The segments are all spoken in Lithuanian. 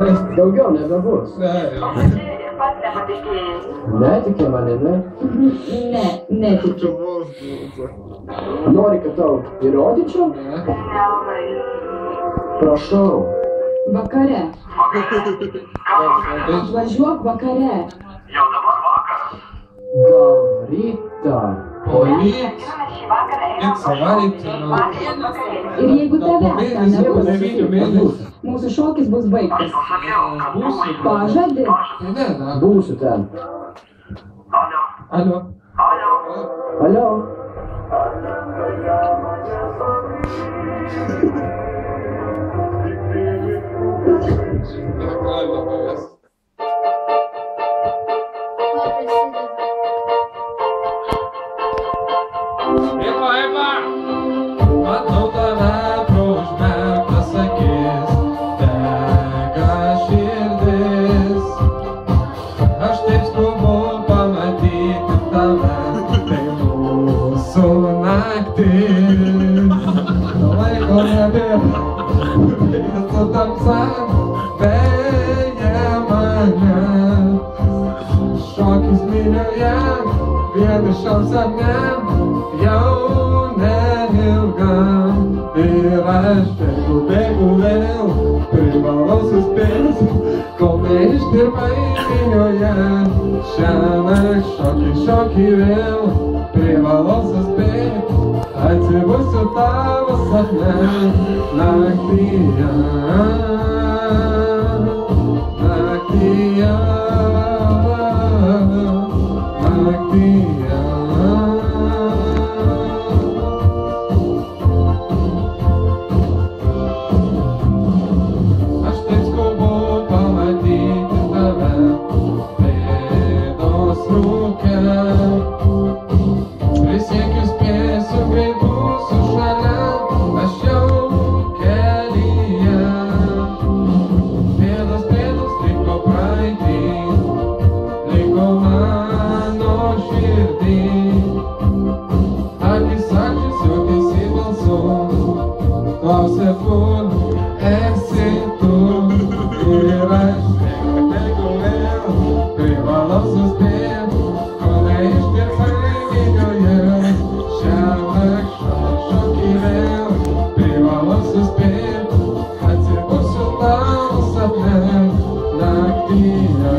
Daugiau nebebus. Netiki manimi? Ne, netikiu. Nori, kad tau įrodyčiau? Prašau. Vakare. Važiuok vakare. Gal rytą? Poryt. Ir savaitę. Ir jeigu tavęs ten nebus, Būsiu. mūsų šokis bus baigtas. Būsiu. Pažadi? Ne, ne. Būsiu ten. Alio. Alio? Galima pavesti. Eba! Matau tave pro užmerktas akis, dega širdis. Aš taip skubu pamatyti tave, tai mūsų naktis. Laiko nebėra, su tamsa veja mane. Šokis minioje, vienišam sapnem, jau neilgam. Ir aš bėgu vėl, privalau suspėti, kol neištirpai minioje. Šiąnakt šokį vėl, privalau suspėti, atsibusiu tavo sapne naktyje. Naktyje. Naktyje. Aš taip skubu pamatyti tave, pėdos rūke. Prisiekiu spėsiu, kai būsiu šalia, aš jau kelyje. Pėdos liko praeitį, liko mano širdį. Akis juokiasi balsu, klausia, kur esi tu. Ir aš bėgu vėl, privalau suspėti, kol neištirpai minioje. Šiąnakt šokį vėl, privalau suspėti, atsibusiu tavo sapne naktyje.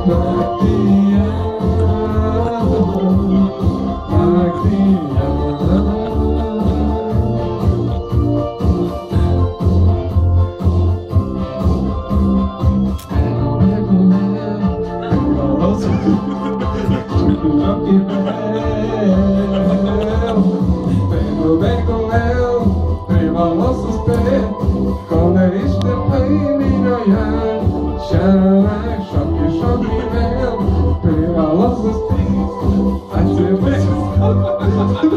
Naktyje. Naktyje. Bėgu vėl, privalau suspėti, kol neištirpai minioje. Šiąnakt šokį vėl, privalau suspėti, atsibusiu.